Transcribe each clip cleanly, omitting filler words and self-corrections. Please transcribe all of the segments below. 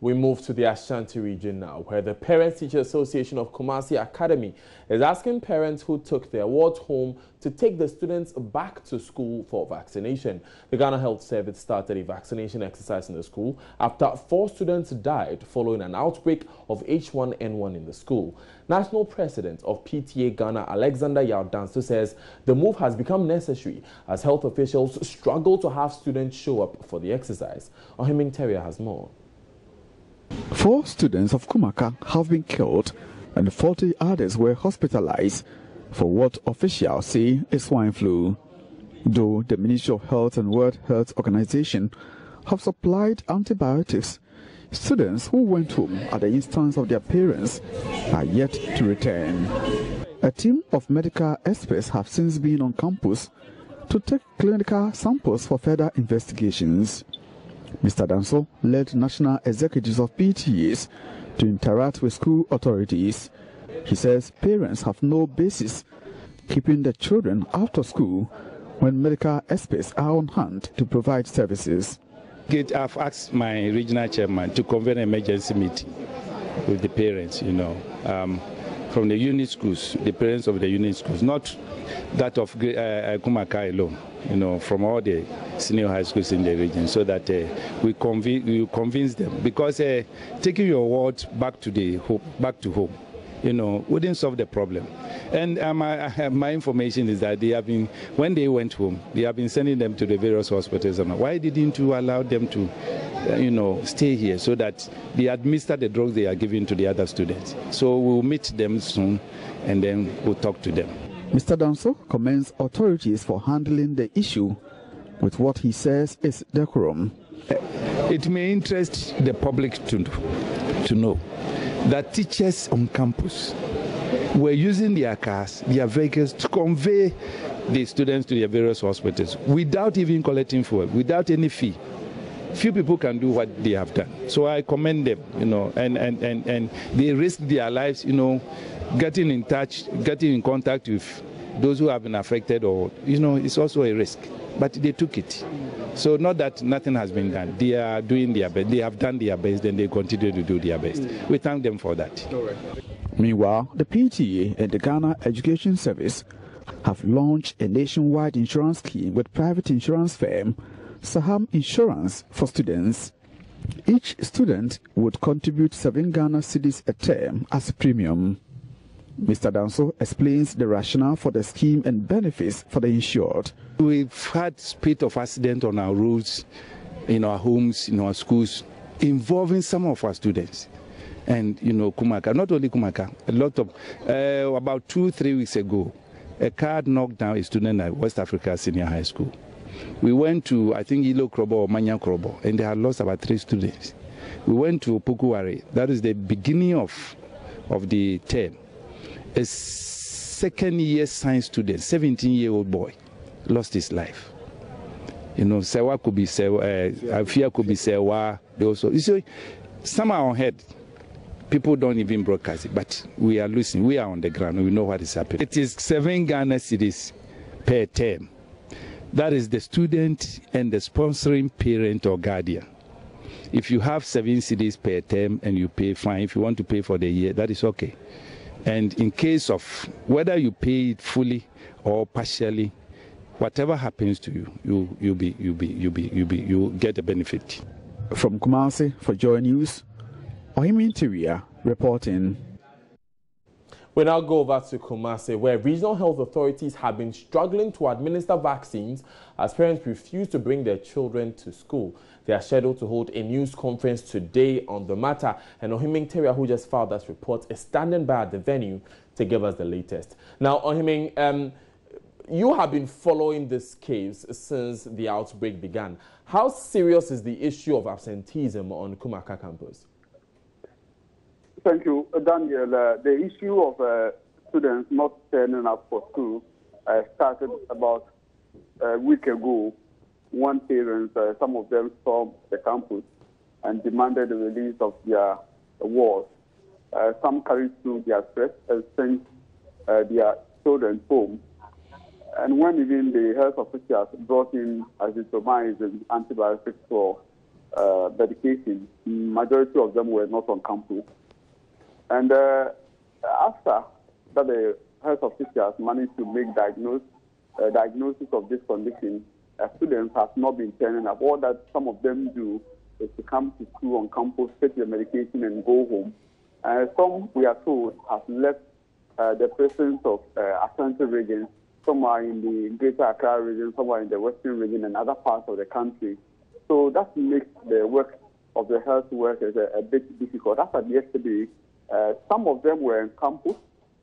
We move to the Ashanti region now, where the Parents-Teacher Association of KUMACA Academy is asking parents who took their wards home to take the students back to school for vaccination. The Ghana Health Service started a vaccination exercise in the school after 4 students died following an outbreak of H1N1 in the school. National President of PTA Ghana, Alexander Yaudanso, says the move has become necessary as health officials struggle to have students show up for the exercise. Ohiming Terrier has more. 4 students of KUMACA have been killed and 40 others were hospitalized for what officials say is swine flu. Though the Ministry of Health and World Health Organization have supplied antibiotics, students who went home at the instance of their parents are yet to return. A team of medical experts have since been on campus to take clinical samples for further investigations. Mr. Danso led national executives of PTAs to interact with school authorities. He says parents have no basis keeping the children out of school when medical experts are on hand to provide services. I've asked my regional chairman to convene an emergency meeting with the parents, from the unit schools, the parents of the unit schools, not that of KUMACA alone, from all the senior high schools in the region, so that we convince them. Because taking your wards back to home, wouldn't solve the problem. And my information is that they have been, when they went home, they have been sending them to the various hospitals. Why didn't you allow them to, stay here so that they administer the drugs they are giving to the other students? So we'll meet them soon and then we'll talk to them. Mr. Danso commends authorities for handling the issue with what he says is decorum. It may interest the public to know that teachers on campus were using their cars, their vehicles to convey the students to their various hospitals without even collecting fuel, without any fee. Few people can do what they have done. So I commend them, and they risk their lives, getting in contact with those who have been affected, or, it's also a risk. But they took it. So not that nothing has been done. They are doing their best. They have done their best, and they continue to do their best. We thank them for that. Meanwhile, the PTA and the Ghana Education Service have launched a nationwide insurance scheme with private insurance firm Saham Insurance for students. Each student would contribute 7 Ghana cedis a term as premium. Mr. Danso explains the rationale for the scheme and benefits for the insured. We've had spate of accidents on our roads, in our homes, in our schools, involving some of our students. And, KUMACA, not only KUMACA, a lot of, about 2-3 weeks ago, a car knocked down a student at West Africa Senior High School. We went to, I think, Ilo Krobo or Manya Krobo, and they had lost about 3 students. We went to Pukuwari, that is the beginning of the term. A second-year science student, 17-year-old boy, lost his life. Sewa could be Sewa, Afia could be Sewa. They also, you see, some are on head. People don't even broadcast it, but we are listening. We are on the ground. We know what is happening. It is 7 Ghana cedis per term. That is the student and the sponsoring parent or guardian. If you have 7 cedis per term and you pay, fine. If you want to pay for the year, that is okay. And in case of whether you pay it fully or partially, whatever happens to you, you'll get a benefit. From Kumasi for JoyNews, Ohiming Terrier reporting. We now go over to KUMACA, where regional health authorities have been struggling to administer vaccines as parents refuse to bring their children to school. They are scheduled to hold a news conference today on the matter, and Ohiming Terrier, who just filed that report, is standing by at the venue to give us the latest. Now, Ohiming, you have been following this case since the outbreak began. How serious is the issue of absenteeism on KUMACA campus? Thank you, Daniel. The issue of students not turning up for school started about a week ago when parents, some of them stormed the campus and demanded the release of their wards. Some carried through their threats and sent their children home. And when even the health officials brought in azithromycin antibiotics for medication, majority of them were not on campus. And after that, the health officials managed to make diagnosis of this condition, students have not been turning up. All that some of them do is to come to school on campus, take the medication, and go home. Some, we are told, have left the presence of Ashanti region. Some are in the Greater Accra region, some are in the Western region, and other parts of the country. So that makes the work of the health workers a bit difficult. As of yesterday, some of them were on campus.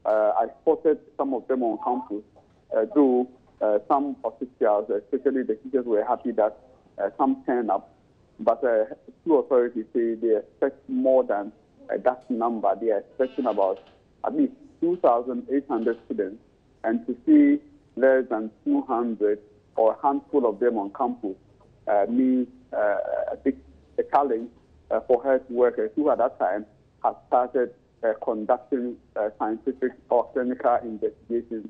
I spotted some of them on campus, though some officials, especially the teachers, were happy that some turned up. But two authorities say they expect more than that number. They are expecting about at least 2,800 students, and to see less than 200 or a handful of them on campus means a challenge for health workers who at that time had started conducting scientific or clinical investigations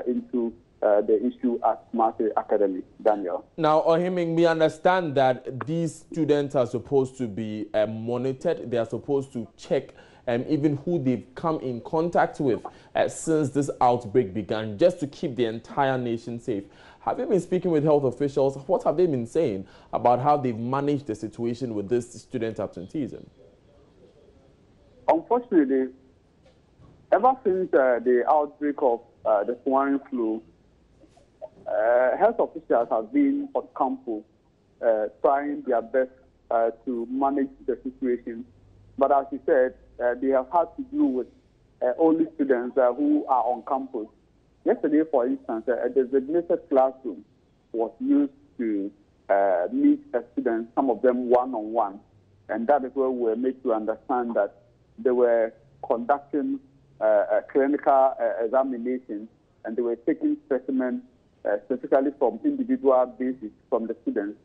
into the issue at KUMACA Academy. Daniel. Now, Ohiming, we understand that these students are supposed to be monitored. They are supposed to check even who they've come in contact with since this outbreak began, just to keep the entire nation safe. Have you been speaking with health officials? What have they been saying about how they've managed the situation with this student absenteeism? Unfortunately, ever since the outbreak of the swine flu, health officials have been on campus trying their best to manage the situation. But as you said, they have had to deal with only students who are on campus. Yesterday, for instance, a designated classroom was used to meet students, some of them one-on-one. And that is where we were made to understand that they were conducting clinical examinations, and they were taking specimens specifically from individual basis from the students.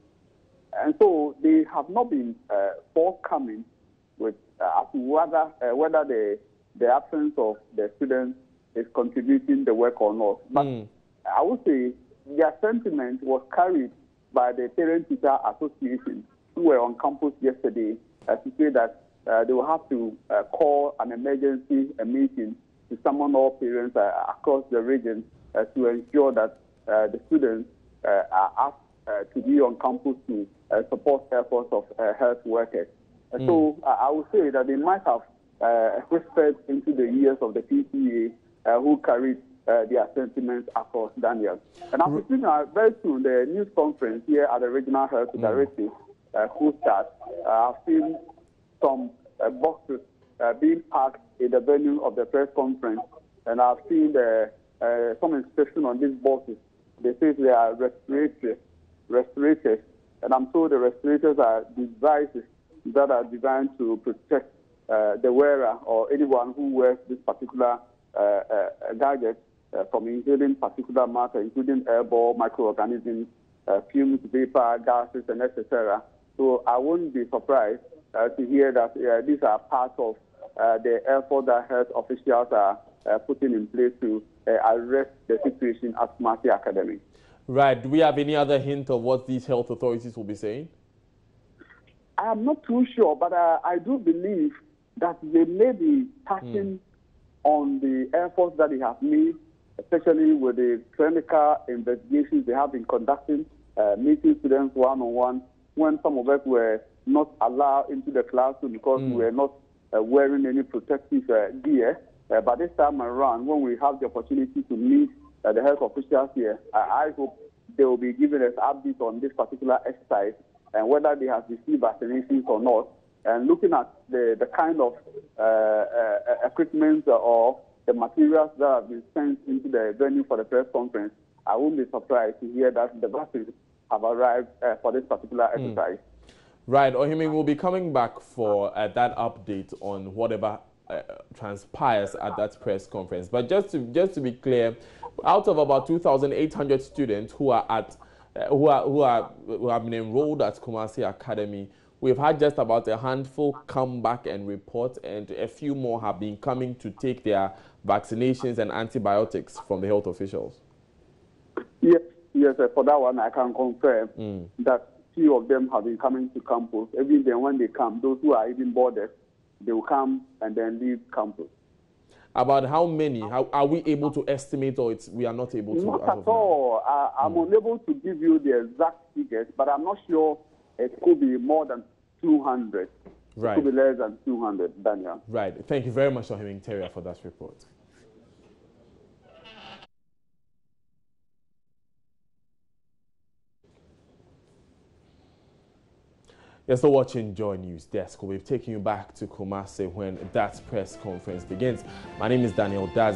And so they have not been forthcoming with as to whether the absence of the students is contributing the work or not. But I would say their sentiment was carried by the Parent-Teacher Association, who were on campus yesterday, to say that they will have to call an emergency meeting to summon all parents across the region to ensure that the students are asked to be on campus to support efforts of health workers. So I would say that they might have whispered into the ears of the PTA who carried their sentiments across, Daniel. And I'm thinking very soon the news conference here at the Regional Health Directive who starts. I've seen some boxes being packed in the venue of the press conference, and I've seen some inscription on these boxes. They say they are respirators, and I'm told the respirators are devices that are designed to protect the wearer or anyone who wears this particular gadget from inhaling particular matter, including airborne microorganisms, fumes, vapor, gases, and etc. So I wouldn't be surprised to hear that these are part of the effort that health officials are putting in place to arrest the situation at KUMACA Academy. Right. Do we have any other hint of what these health authorities will be saying? I am not too sure, but I do believe that they may be touching on the efforts that they have made, especially with the clinical investigations they have been conducting, meeting students one-on-one, when some of us were not allowed into the classroom because we were not wearing any protective gear. But this time around, when we have the opportunity to meet the health officials here, I hope they will be giving us updates on this particular exercise and whether they have received vaccinations or not. And looking at the kind of equipment or the materials that have been sent into the venue for the press conference, I won't be surprised to hear that the vaccines have arrived for this particular exercise. Right. Ohiming will be coming back for that update on whatever transpires at that press conference. But just to be clear, out of about 2,800 students who are at who have been enrolled at KUMACA Academy, we've had just about a handful come back and report, and a few more have been coming to take their vaccinations and antibiotics from the health officials. Yes, for that one I can confirm that few of them have been coming to campus. Even then, when they come, those who are even boarded, they will come and then leave campus. About how many? How are we able to estimate, or we are not able to? Not at all. I'm unable to give you the exact figures, but I'm not sure it could be more than 200. Right. It could be less than 200, Daniel. Right. Thank you very much, Terry, for that report. You're still watching Joy News Desk. We've taken you back to Kumasi when that press conference begins. My name is Daniel Daz.